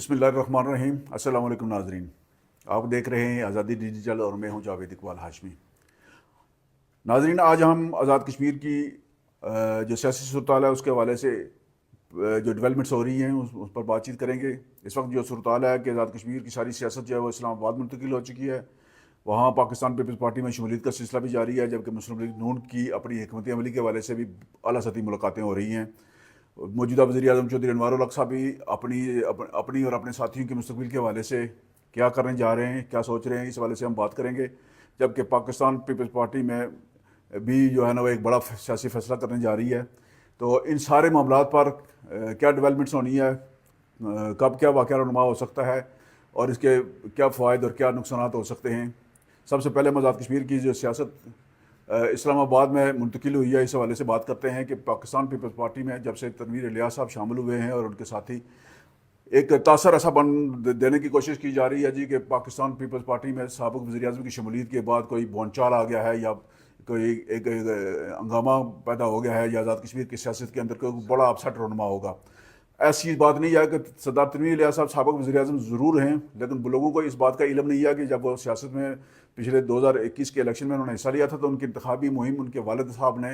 بسم اللہ الرحمن الرحیم۔ السلام علیکم ناظرین، آپ دیکھ رہے ہیں آزادی ڈیجیٹل اور میں ہوں جاوید اقبال ہاشمی۔ ناظرین، آج ہم آزاد کشمیر کی جو سیاسی صورتحال ہے اس کے حوالے سے جو ڈیولپمنٹس ہو رہی ہیں اس پر بات چیت کریں گے۔ اس وقت جو صورتحال ہے کہ آزاد کشمیر کی ساری سیاست جو ہے وہ اسلام آباد منتقل ہو چکی ہے۔ وہاں پاکستان پیپلز پارٹی میں شمولیت کا سلسلہ بھی جاری ہے، جبکہ مسلم لیگ نون کی اپنی حکمت عملی کے حوالے سے بھی اعلیٰ سطحی ملاقاتیں ہو رہی ہیں۔ موجودہ وزیر اعظم چودھری انوار الحق صاحب بھی اپنی اور اپنے ساتھیوں کے مستقبل کے حوالے سے کیا کرنے جا رہے ہیں، کیا سوچ رہے ہیں، اس حوالے سے ہم بات کریں گے۔ جبکہ پاکستان پیپلز پارٹی میں بھی جو ہے نا وہ ایک بڑا سیاسی فیصلہ کرنے جا رہی ہے۔ تو ان سارے معاملات پر کیا ڈیولپمنٹس ہونی ہے، کب کیا واقعہ رونما ہو سکتا ہے اور اس کے کیا فوائد اور کیا نقصانات ہو سکتے ہیں۔ سب سے پہلے ہم آزاد کشمیر کی جو سیاست اسلام آباد میں منتقل ہوئی ہے اس حوالے سے بات کرتے ہیں کہ پاکستان پیپلز پارٹی میں جب سے تنویر الیاس صاحب شامل ہوئے ہیں اور ان کے ساتھی، ایک تاثر ایسا بن دینے کی کوشش کی جا رہی ہے جی کہ پاکستان پیپلز پارٹی میں سابق وزیر اعظم کی شمولیت کے بعد کوئی بونچال آ گیا ہے یا کوئی ایک ہنگامہ پیدا ہو گیا ہے یا آزاد کشمیر کی سیاست کے اندر کوئی بڑا اپسٹ رونما ہوگا۔ ایسی بات نہیں ہے کہ سردار تنویر الیاس صاحب سابق وزیر اعظم ضرور ہیں، لیکن لوگوں کو اس بات کا علم نہیں ہے کہ جب وہ سیاست میں پچھلے 2021 کے الیکشن میں انہوں نے حصہ لیا تھا تو ان کی انتخابی مہم ان کے والد صاحب نے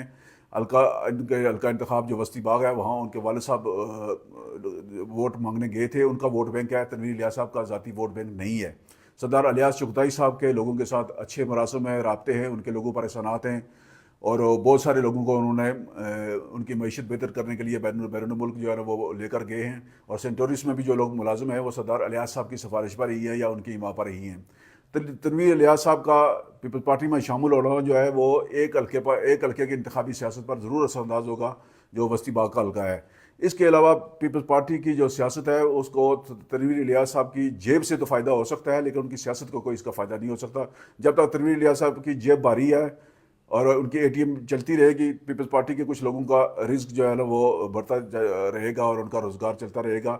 حلقہ انتخاب جو وسطی باغ ہے وہاں ان کے والد صاحب ووٹ مانگنے گئے تھے۔ ان کا ووٹ بینک ہے، تنویر الیاس صاحب کا ذاتی ووٹ بینک نہیں ہے۔ سردار الیاس چغتائی صاحب کے لوگوں کے ساتھ اچھے مراسم ہیں، رابطے ہیں، ان کے لوگوں پر احسانات ہیں اور بہت سارے لوگوں کو انہوں نے ان کی معیشت بہتر کرنے کے لیے بیرون ملک جو ہے نا وہ لے کر گئے ہیں، اور سینٹ ٹورس میں بھی جو لوگ ملازم ہیں وہ سردار الیاس صاحب کی سفارش پر رہی ہیں یا ان کی حمایت پر رہی ہیں۔ تنویر الیاس صاحب کا پیپلز پارٹی میں شامل ہونا جو ہے وہ ایک حلقے کی انتخابی سیاست پر ضرور اثر انداز ہوگا جو وسطی باغ کا حلقہ ہے۔ اس کے علاوہ پیپلز پارٹی کی جو سیاست ہے اس کو تنویر الیاس صاحب کی جیب سے تو فائدہ ہو سکتا ہے، لیکن ان کی سیاست کو کوئی اس کا فائدہ نہیں ہو سکتا جب تک تنویر الیاس صاحب کی جیب بھاری ہے اور ان کی اے ٹی ایم چلتی رہے گی۔ پیپلز پارٹی کے کچھ لوگوں کا رزق جو ہے نا وہ بڑھتا رہے گا اور ان کا روزگار چلتا رہے گا۔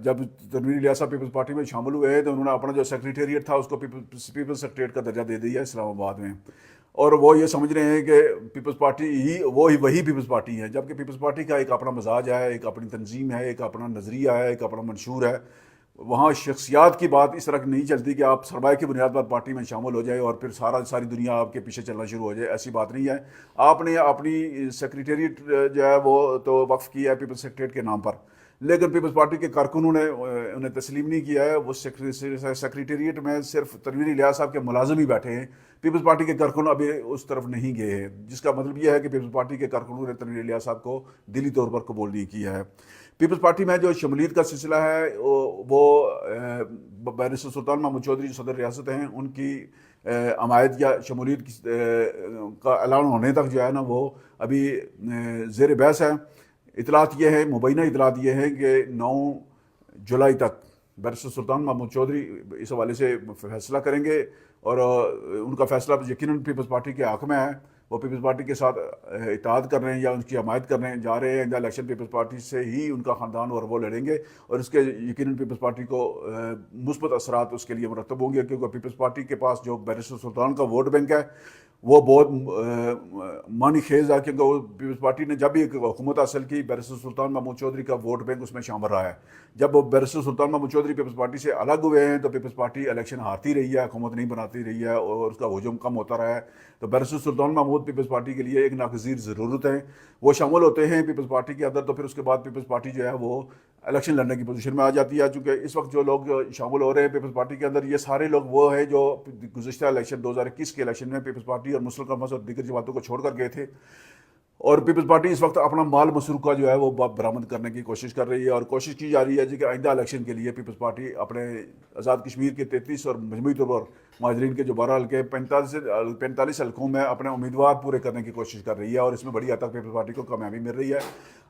جب تنویر الیاس صاحب پیپلز پارٹی میں شامل ہوئے ہیں تو انہوں نے اپنا جو سیکریٹریٹ تھا اس کو پیپلز سیکریٹریٹ کا درجہ دے دیا اسلام آباد میں، اور وہ یہ سمجھ رہے ہیں کہ پیپلز پارٹی ہی وہی پیپلز پارٹی ہے، جبکہ پیپلز پارٹی کا ایک اپنا مزاج ہے، ایک اپنی تنظیم ہے، ایک اپنا نظریہ ہے، ایک اپنا منشور ہے۔ وہاں شخصیات کی بات اس طرح کی نہیں چلتی کہ آپ سرمایہ کی بنیاد پر پارٹی میں شامل ہو جائیں اور پھر ساری دنیا آپ کے پیچھے چلنا شروع ہو جائے، ایسی بات نہیں ہے۔ آپ نے اپنی سیکریٹریٹ جو ہے وہ تو وقف کی ہے پیپلز سیکریٹریٹ کے نام پر، لیکن پیپلز پارٹی کے کارکنوں نے انہیں تسلیم نہیں کیا ہے۔ وہ سیکریٹریٹ میں صرف تنویر الیاس صاحب کے ملازم ہی بیٹھے ہیں، پیپلز پارٹی کے کارکن ابھی اس طرف نہیں گئے ہیں، جس کا مطلب یہ ہے کہ پیپلز پارٹی کے کارکنوں نے تنویر الیاس صاحب کو دلی طور پر قبول نہیں کیا ہے۔ پیپلز پارٹی میں جو شمولیت کا سلسلہ ہے وہ بیرسٹر سلطان محمود چودھری جو صدر ریاست ہیں ان کی حمایت یا شمولیت کا اعلان ہونے تک جو ہے نا وہ ابھی زیر بحث ہے۔ اطلاعات یہ ہے، مبینہ اطلاعات یہ ہے کہ 9 جولائی تک بیرسٹر سلطان محمود چودھری اس حوالے سے فیصلہ کریں گے، اور ان کا فیصلہ یقیناً پیپلز پارٹی کے حق میں ہے۔ وہ پیپلز پارٹی کے ساتھ اتحاد کر رہے ہیں یا ان کی حمایت کرنے جا رہے ہیں۔ الیکشن پیپلز پارٹی سے ہی ان کا خاندان اور وہ لڑیں گے، اور اس کے یقیناً پیپلز پارٹی کو مثبت اثرات اس کے لیے مرتب ہوں گے، کیونکہ پیپلز پارٹی کے پاس جو بیرسٹر سلطان کا ووٹ بینک ہے وہ بہت معنی خیز ہے، کیونکہ وہ پیپلز پارٹی نے جب بھی ایک حکومت حاصل کی بیرسٹر سلطان محمود چودھری کا ووٹ بینک اس میں شامل رہا ہے۔ جب وہ بیرسٹر سلطان محمود چودھری پیپلز پارٹی سے الگ ہوئے ہیں تو پیپلز پارٹی الیکشن ہارتی رہی ہے، حکومت نہیں بناتی رہی ہے اور اس کا ہجوم کم ہوتا رہا ہے۔ تو بیرسٹر سلطان محمود پیپلز پارٹی کے لیے ایک ناگزیر ضرورت ہے، وہ شامل ہوتے ہیں پیپلز پارٹی کے اندر، تو پھر اس کے بعد پیپلز پارٹی جو ہے وہ الیکشن لڑنے کی پوزیشن میں آ جاتی ہے۔ چونکہ اس وقت جو لوگ شامل ہو رہے ہیں پیپلز پارٹی کے اندر، یہ سارے لوگ وہ ہیں جو گزشتہ الیکشن 2021 کے الیکشن میں پیپلز پارٹی اور مسلم کانفرنس اور دیگر جماعتوں کو چھوڑ کر گئے تھے، اور پیپلز پارٹی اس وقت اپنا مال مسروقہ جو ہے وہ برآمد کرنے کی کوشش کر رہی ہے، اور کوشش کی جا رہی ہے کہ آئندہ الیکشن کے لیے پیپلز پارٹی اپنے آزاد کشمیر کے 33 اور مجموعی طور پر مہاجرین کے جو 12 حلقے 45 حلقوں میں اپنے امیدوار پورے کرنے کی کوشش کر رہی ہے، اور اس میں بڑی حد تک پیپلز پارٹی کو کامیابی مل رہی ہے۔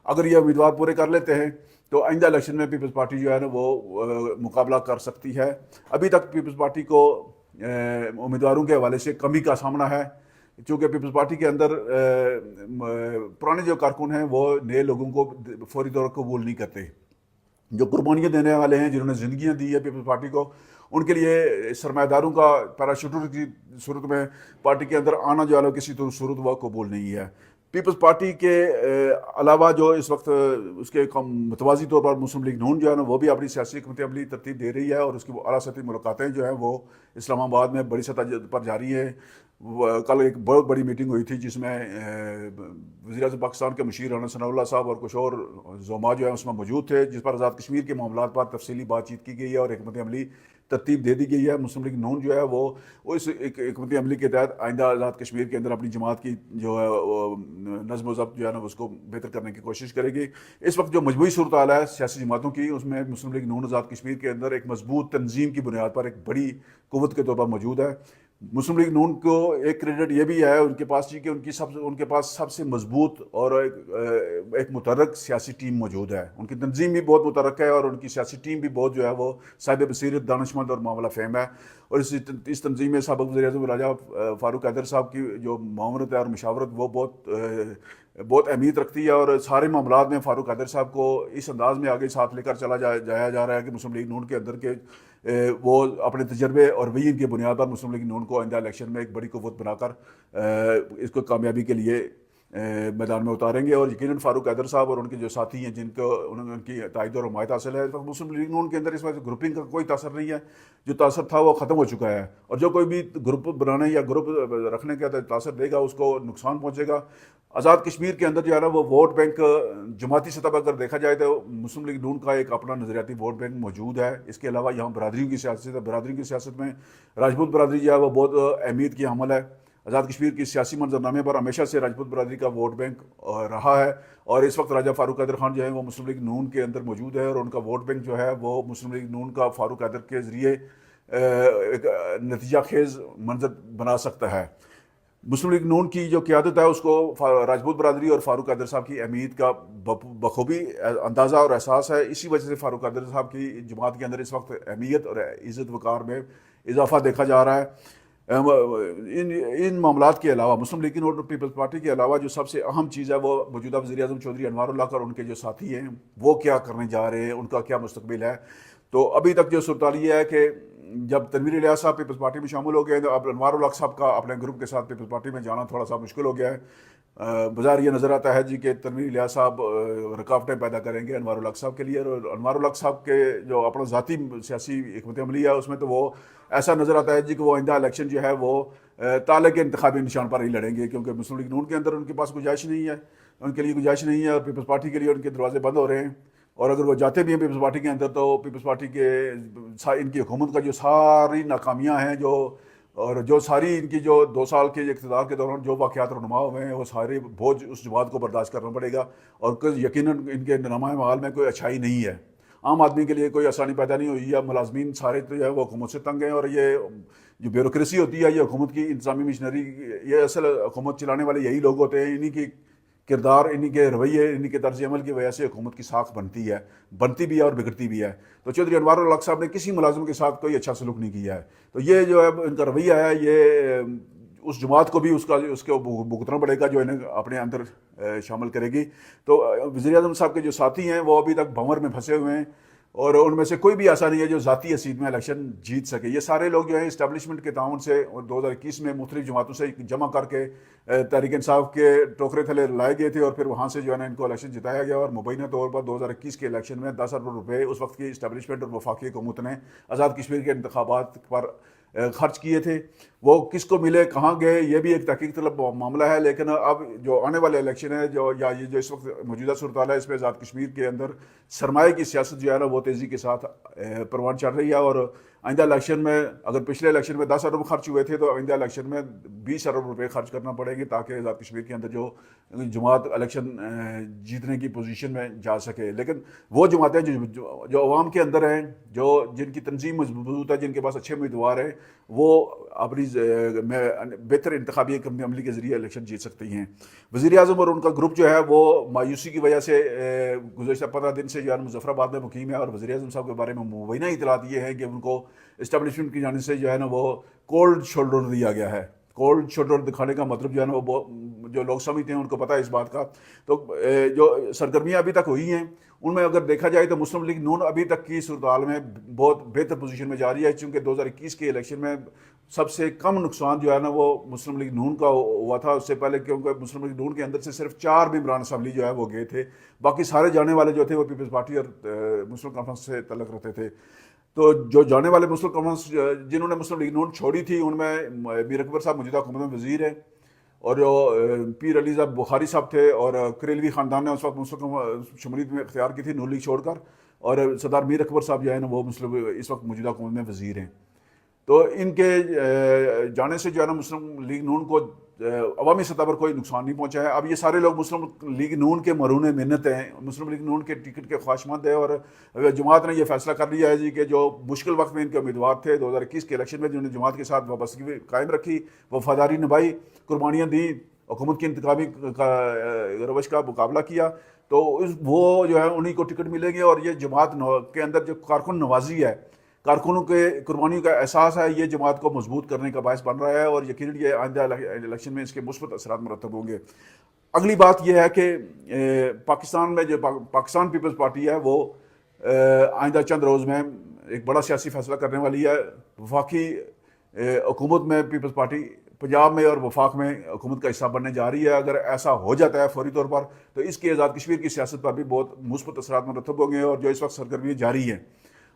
اگر یہ امیدوار پورے کر لیتے ہیں تو آئندہ الیکشن میں پیپلز پارٹی جو ہے نا وہ مقابلہ کر سکتی ہے۔ ابھی تک پیپلز پارٹی کو امیدواروں کے حوالے سے کمی کا سامنا ہے، چونکہ پیپلز پارٹی کے اندر پرانے جو کارکن ہیں وہ نئے لوگوں کو فوری طور پر قبول نہیں کرتے۔ جو قربانیاں دینے والے ہیں، جنہوں نے زندگیاں دی ہے پیپلز پارٹی کو، ان کے لیے سرمایہ داروں کا پیراشوٹر کی صورت میں پارٹی کے اندر آنا جو ہے کسی صورت وہ قبول نہیں ہے۔ پیپلز پارٹی کے علاوہ جو اس وقت اس کے متوازی طور پر مسلم لیگ نون جو ہے نا وہ بھی اپنی سیاسی حکمت عملی ترتیب دے رہی ہے، اور اس کی اعلیٰ سطحی ملاقاتیں جو ہیں وہ اسلام آباد میں بڑی سطح پر جاری ہیں۔ کل ایک بہت بڑی میٹنگ ہوئی تھی جس میں وزیر اعظم پاکستان کے مشیر رانا ثناء اللہ صاحب اور کچھ اور زعماء جو ہیں اس میں موجود تھے، جس پر آزاد کشمیر کے معاملات پر تفصیلی بات چیت کی گئی ہے اور حکمت عملی ترتیب دے دی گئی ہے۔ مسلم لیگ نون جو ہے وہ اس ایک حکمت عملی کے تحت آئندہ آزاد کشمیر کے اندر اپنی جماعت کی جو ہے نظم و ضبط جو ہے نا اس کو بہتر کرنے کی کوشش کرے گی۔ اس وقت جو مجموعی صورتحال ہے سیاسی جماعتوں کی، اس میں مسلم لیگ نون آزاد کشمیر کے اندر ایک مضبوط تنظیم کی بنیاد پر ایک بڑی قوت کے طور پر موجود ہے۔ مسلم لیگ نون کو ایک کریڈٹ یہ بھی ہے ان کے پاس کہ ان کے پاس سب سے مضبوط اور ایک متحرک سیاسی ٹیم موجود ہے۔ ان کی تنظیم بھی بہت متحرک ہے اور ان کی سیاسی ٹیم بھی بہت جو ہے وہ صاحب بصیرت، دانشمند اور معاملہ فہم ہے۔ اور اس تنظیم میں سابق وزیر اعظم راجہ فاروق حیدر صاحب کی جو معاونت ہے اور مشاورت وہ بہت اہمیت رکھتی ہے، اور سارے معاملات میں فاروق حیدر صاحب کو اس انداز میں آگے ساتھ لے کر چلا جایا جا رہا ہے کہ مسلم لیگ نون کے اندر کے وہ اپنے تجربے اور ویژن کی بنیاد پر مسلم لیگ نون کو آئندہ الیکشن میں ایک بڑی قوت بنا کر اس کو کامیابی کے لیے میدان میں اتاریں گے۔ اور یقیناً فاروق حیدر صاحب اور ان کے جو ساتھی ہیں جن کو ان کی تائید اور حمایت حاصل ہے، مسلم لیگ نون کے اندر اس وقت گروپنگ کا کوئی تاثر نہیں ہے۔ جو تاثر تھا وہ ختم ہو چکا ہے، اور جو کوئی بھی گروپ بنانے یا گروپ رکھنے کا تاثر دے گا اس کو نقصان پہنچے گا۔ آزاد کشمیر کے اندر جو ہے نا وہ ووٹ بینک جماعتی سطح پر اگر دیکھا جائے تو مسلم لیگ نون کا ایک اپنا نظریاتی ووٹ بینک موجود ہے۔ اس کے علاوہ یہاں برادریوں کی سیاست ہے، برادریوں کی سیاست میں راجپوت برادری جو ہے وہ بہت اہمیت کی حامل ہے۔ آزاد کشمیر کی سیاسی منظرنامے پر ہمیشہ سے راجپوت برادری کا ووٹ بینک رہا ہے، اور اس وقت راجہ فاروق حیدر خان جو ہے وہ مسلم لیگ نون کے اندر موجود ہے، اور ان کا ووٹ بینک جو ہے وہ مسلم لیگ نون کا فاروق حیدر کے ذریعے ایک نتیجہ خیز منظر بنا سکتا ہے۔ مسلم لیگ نون کی جو قیادت ہے اس کو راجپوت برادری اور فاروق حیدر صاحب کی اہمیت کا بخوبی اندازہ اور احساس ہے۔ اسی وجہ سے فاروق حیدر صاحب کی جماعت کے اندر اس وقت اہمیت اور عزت وقار میں اضافہ دیکھا جا رہا ہے۔ ان معاملات کے علاوہ مسلم لیگ نون اور پیپلز پارٹی کے علاوہ جو سب سے اہم چیز ہے وہ موجودہ وزیر اعظم چودھری انوار الحق اور ان کے جو ساتھی ہیں وہ کیا کرنے جا رہے ہیں، ان کا کیا مستقبل ہے۔ تو ابھی تک جو صورتحال یہ ہے کہ جب تنویر الیاس صاحب پیپلز پارٹی میں شامل ہو گئے تو اب انوار الحق صاحب کا اپنے گروپ کے ساتھ پیپلز پارٹی میں جانا تھوڑا سا مشکل ہو گیا ہے۔ بظاہر یہ نظر آتا ہے کہ تنویر الیاس صاحب رکاوٹیں پیدا کریں گے انوار الحق صاحب کے لیے، اور انوار الحق صاحب کے جو اپنا ذاتی سیاسی حکمت عملی ہے اس میں تو وہ ایسا نظر آتا ہے کہ وہ آئندہ الیکشن جو ہے وہ تالے کے انتخابی نشان پر ہی لڑیں گے، کیونکہ مسلم لیگ نون کے اندر ان کے پاس گنجائش نہیں ہے، ان کے لیے گنجائش نہیں ہے، اور پیپلز پارٹی کے لیے ان کے دروازے بند ہو رہے ہیں۔ اور اگر وہ جاتے بھی ہیں پیپلز پارٹی کے اندر تو پیپلز پارٹی کے ان کی حکومت کا جو ساری ناکامیاں ہیں جو ساری ان کی جو 2 سال کے اقتدار کے دوران جو واقعات رونما ہوئے ہیں وہ سارے بوجھ اس جماعت کو برداشت کرنا پڑے گا، اور یقیناً ان کے نمائیں معال میں کوئی اچھائی نہیں ہے۔ عام آدمی کے لیے کوئی آسانی پیدا نہیں ہوئی ہے، ملازمین سارے تو جو ہے وہ حکومت سے تنگ ہیں، اور یہ جو بیوروکریسی ہوتی ہے یہ حکومت کی انتظامی مشنری، یہ اصل حکومت چلانے والے یہی لوگ ہوتے ہیں، انہی کی کردار، انہی کے رویے، انہی کے طرز عمل کی وجہ سے حکومت کی ساکھ بنتی بھی ہے اور بگڑتی بھی ہے۔ تو چودھری انوار الحق صاحب نے کسی ملازم کے ساتھ کوئی اچھا سلوک نہیں کیا ہے، تو یہ جو ہے ان کا رویہ ہے یہ اس جماعت کو بھی اس کو بھگتنا پڑے گا جو انہیں اپنے اندر شامل کرے گی۔ تو وزیر اعظم صاحب کے جو ساتھی ہیں وہ ابھی تک بھنور میں پھنسے ہوئے ہیں، اور ان میں سے کوئی بھی ایسا نہیں ہے جو ذاتی حیثیت میں الیکشن جیت سکے۔ یہ سارے لوگ جو ہیں اسٹیبلشمنٹ کے تعاون سے 2021 میں مختلف جماعتوں سے جمع کر کے تحریک انصاف کے ٹوکرے تھلے لائے گئے تھے، اور پھر وہاں سے جو ہے نا ان کو الیکشن جتایا گیا، اور مبینہ طور پر 2021 کے الیکشن میں 10 ارب روپے اس وقت کی اسٹیبلشمنٹ اور وفاقی حکومت نے آزاد کشمیر کے انتخابات پر خرچ کیے تھے۔ وہ کس کو ملے، کہاں گئے، یہ بھی ایک تحقیق طلب معاملہ ہے۔ لیکن اب جو آنے والے الیکشن ہے یہ جو اس وقت موجودہ صورتحال ہے اس میں آزاد کشمیر کے اندر سرمایہ کی سیاست جو ہے نا وہ تیزی کے ساتھ پروان چڑھ رہی ہے، اور آئندہ الیکشن میں اگر پچھلے الیکشن میں 10 ارب خرچ ہوئے تھے تو آئندہ الیکشن میں 20 ارب روپے خرچ کرنا پڑیں گے تاکہ آزاد کشمیر کے اندر جو جماعت الیکشن جیتنے کی پوزیشن میں جا سکے۔ لیکن وہ جماعتیں جو عوام کے اندر ہیں، جن کی تنظیم مضبوط ہے، جن کے پاس اچھے امیدوار ہیں، وہ اپنی بہتر انتخابی عملی کے ذریعے الیکشن جیت سکتی ہیں۔ وزیر اعظم اور ان کا گروپ جو ہے وہ مایوسی کی وجہ سے گزشتہ 15 دن سے جو ہے مظفر آباد میں مقیم ہے، اور وزیر اعظم صاحب کے بارے میں مبینہ اطلاعات یہ ہے کہ ان کو اسٹیبلشمنٹ کی جانب سے جو ہے نا وہ کولڈ شولڈر دیا گیا ہے۔ کولڈ شولڈر دکھانے کا مطلب جو ہے نا وہ جو لوگ سمجھتے ہیں ان کو پتہ ہے اس بات کا. تو جو سرگرمیاں ابھی تک ہوئی ہیں ان میں اگر دیکھا جائے تو مسلم لیگ نون ابھی تک کی صورتحال میں بہت بہتر پوزیشن میں جا رہی ہے, چونکہ 2021 کے الیکشن میں سب سے کم نقصان جو ہے نا وہ مسلم لیگ نون کا ہوا تھا اس سے پہلے, کیونکہ مسلم لیگ نون کے اندر سے صرف 4 ممبران اسمبلی جو ہے وہ گئے تھے, باقی سارے جانے والے جو تھے وہ پیپلز پارٹی اور مسلم کانفرنس سے تعلق رکھتے تھے. تو جو جانے والے مسلم کانفرنس جنہوں نے مسلم لیگ نون چھوڑی تھی ان میں میر اکبر صاحب موجودہ حکومت میں وزیر ہیں, اور جو پیر علی صاحب بخاری صاحب تھے, اور کریلوی خاندان نے اس وقت مسلم شمولیت میں اختیار کی تھی نون لیگ چھوڑ کر, اور سردار میر اکبر صاحب جو ہے نا وہ مسلم اس وقت موجودہ حکومت میں وزیر ہیں. تو ان کے جانے سے جو ہے نا مسلم لیگ نون کو عوامی سطح پر کوئی نقصان نہیں پہنچا ہے. اب یہ سارے لوگ مسلم لیگ نون کے مرہون منت ہیں, مسلم لیگ نون کے ٹکٹ کے خواہشمند ہیں, اور جماعت نے یہ فیصلہ کر لیا ہے جی کہ جو مشکل وقت میں ان کے امیدوار تھے 2021 کے الیکشن میں, جنہوں نے جماعت کے ساتھ وابستگی قائم رکھی, وفاداری نبھائی, قربانیاں دیں, حکومت کی انتخابی روش کا مقابلہ کیا, تو وہ جو ہے انہیں کو ٹکٹ ملیں گے. اور یہ جماعت کے اندر جو کارکن نوازی ہے, کارکنوں کے قربانیوں کا احساس ہے, یہ جماعت کو مضبوط کرنے کا باعث بن رہا ہے, اور یقیناً یہ آئندہ الیکشن میں اس کے مثبت اثرات مرتب ہوں گے. اگلی بات یہ ہے کہ پاکستان میں جو پاکستان پیپلز پارٹی ہے وہ آئندہ چند روز میں ایک بڑا سیاسی فیصلہ کرنے والی ہے. وفاقی حکومت میں پیپلز پارٹی پنجاب میں اور وفاق میں حکومت کا حصہ بننے جا رہی ہے. اگر ایسا ہو جاتا ہے فوری طور پر تو اس کی آزاد کشمیر کی سیاست پر بھی بہت مثبت اثرات مرتب ہوں گے, اور جو اس وقت سرگرمیاں جاری ہیں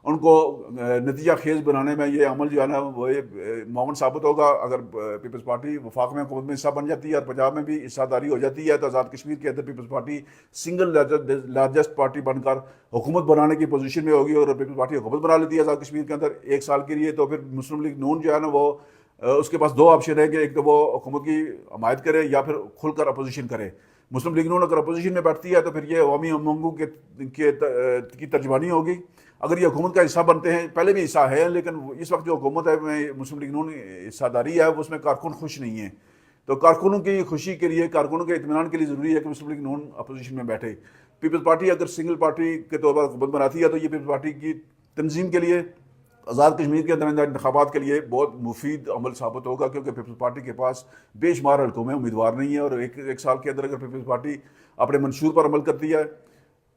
ان کو نتیجہ خیز بنانے میں یہ عمل جو ہے نا وہ معاون ثابت ہوگا. اگر پیپلز پارٹی وفاق میں حکومت میں حصہ بن جاتی ہے اور پنجاب میں بھی حصہ داری ہو جاتی ہے تو آزاد کشمیر کے اندر peoples party single largest party بن کر حکومت بنانے کی پوزیشن میں ہوگی. اور پیپلز پارٹی حکومت بنا لیتی ہے آزاد کشمیر کے اندر 1 سال کے لیے, تو پھر مسلم لیگ نون جو ہے نا وہ اس کے پاس 2 آپشن ہیں کہ ایک تو وہ حکومت کی حمایت کرے یا پھر کھل کر اپوزیشن کرے. مسلم لیگ نون اگر اپوزیشن میں بیٹھتی ہے تو پھر یہ عوامی امنگوں کی ترجمانی ہوگی. اگر یہ حکومت کا حصہ بنتے ہیں, پہلے بھی حصہ ہے لیکن اس وقت جو حکومت ہے میں مسلم لیگ نون حصہ داری ہے اس میں کارکن خوش نہیں ہیں, تو کارکنوں کی خوشی کے لیے, کارکنوں کے اطمینان کے لیے ضروری ہے کہ مسلم لیگ نون اپوزیشن میں بیٹھے. پیپلز پارٹی اگر سنگل پارٹی کے طور پر حکومت بناتی ہے تو یہ پیپلز پارٹی کی تنظیم کے لیے, آزاد کشمیر کے اندر انتخابات کے لیے بہت مفید عمل ثابت ہوگا, کیونکہ پیپلز پارٹی کے پاس بے شمار حلقوں میں امیدوار نہیں ہے. اور ایک سال کے اندر اگر پیپلز پارٹی اپنے منشور پر عمل کرتی ہے,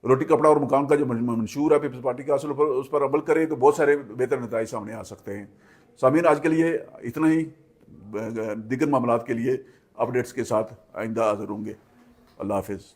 روٹی کپڑا اور مکان کا جو منشور ہے پیپلز پارٹی کا اصل پر اس پر عمل کرے تو بہت سارے بہتر نتائج سامنے آ سکتے ہیں. سامعین, آج کے لیے اتنا ہی. دیگر معاملات کے لیے اپڈیٹس کے ساتھ آئندہ حاضر ہوں گے. اللہ حافظ.